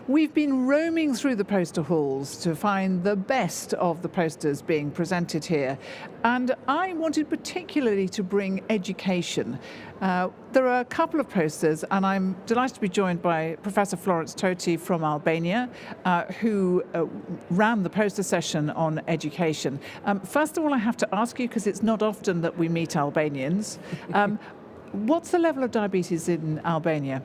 We've been roaming through the poster halls to find the best of the posters being presented here, and I wanted particularly to bring education. There are a couple of posters, and I'm delighted to be joined by Professor Florian Toti from Albania, who ran the poster session on education. First of all, I have to ask you, because it's not often that we meet Albanians, what's the level of diabetes in Albania?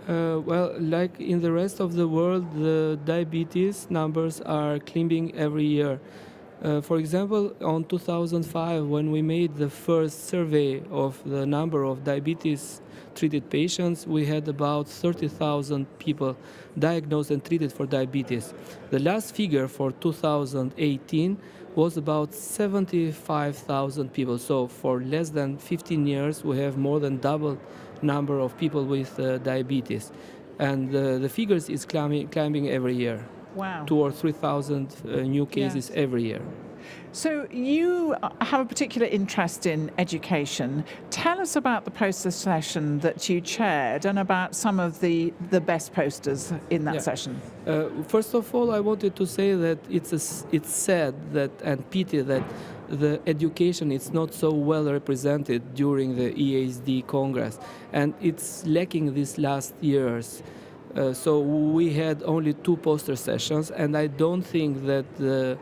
Well, like in the rest of the world, the diabetes numbers are climbing every year. For example, on 2005, when we made the first survey of the number of diabetes-treated patients, we had about 30,000 people diagnosed and treated for diabetes. The last figure for 2018 was about 75,000 people. So for less than 15 years, we have more than double number of people with diabetes. And the figures is climbing every year. Wow. 2,000 or 3,000 new cases every year. So you have a particular interest in education. Tell us about the poster session that you chaired and about some of the best posters in that session. First of all, I wanted to say that it's sad that and pity that the education is not so well represented during the EASD Congress, and it's lacking these last years. So we had only 2 poster sessions, and I don't think that the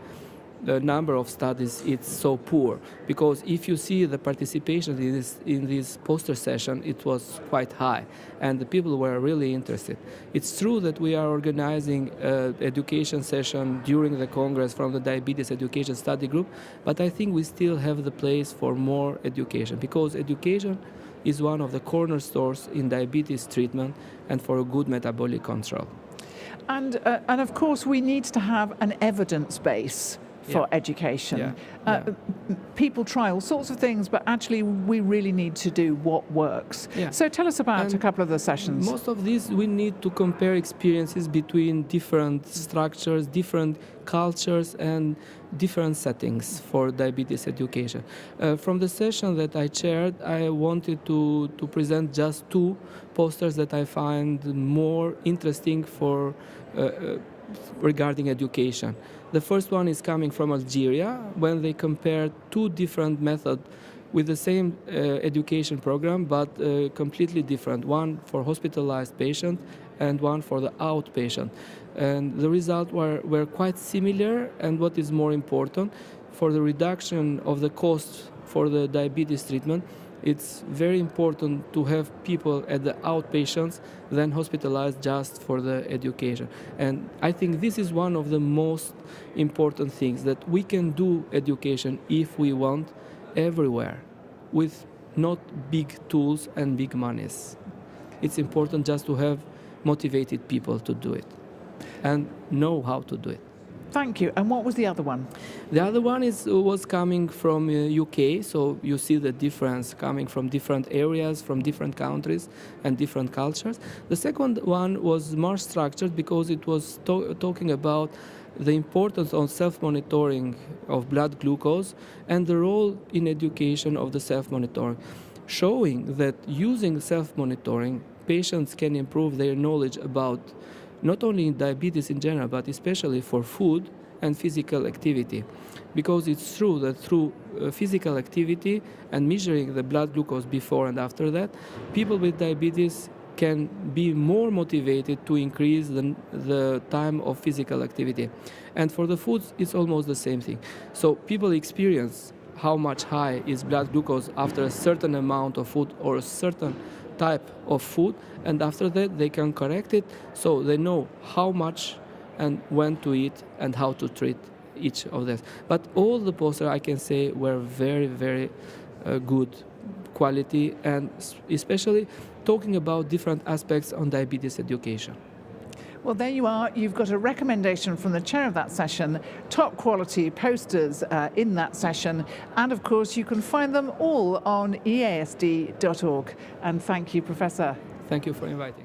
number of studies is so poor, because if you see the participation in this poster session, it was quite high, and the people were really interested. It's true that we are organizing an education session during the Congress from the Diabetes Education Study Group, but I think we still have the place for more education, because education is one of the cornerstones in diabetes treatment and for a good metabolic control. And of course, we need to have an evidence base for education. People try all sorts of things, but actually we really need to do what works. So tell us about a couple of the sessions. Most of these, we need to compare experiences between different structures, different cultures, and different settings for diabetes education. From the session that I chaired, I wanted to present just 2 posters that I find more interesting for regarding education. The first one is coming from Algeria, when they compared 2 different methods with the same education program, but completely different. One for hospitalized patient and one for the outpatient. And the results were quite similar, and what is more important, for the reduction of the cost for the diabetes treatment, it's very important to have people at the outpatients than hospitalized just for the education. And I think this is one of the most important things, that we can do education if we want everywhere with not big tools and big monies. It's important just to have motivated people to do it and know how to do it. Thank you. And what was the other one? The other one was coming from UK, so you see the difference coming from different areas, from different countries and different cultures. The second one was more structured because it was talking about the importance of self-monitoring of blood glucose and the role in education of the self-monitoring, showing that using self-monitoring, patients can improve their knowledge about not only in diabetes in general, but especially for food and physical activity. Because it's true that through physical activity and measuring the blood glucose before and after that, people with diabetes can be more motivated to increase the time of physical activity. And for the foods, it's almost the same thing. So people experience how much high is blood glucose after a certain amount of food or a certain type of food, and after that they can correct it, so they know how much and when to eat and how to treat each of them. But all the posters, I can say, were very, very good quality, and especially talking about different aspects on diabetes education. Well, there you are. You've got a recommendation from the chair of that session, top quality posters in that session. And of course, you can find them all on EASD.org. And thank you, Professor. Thank you for inviting.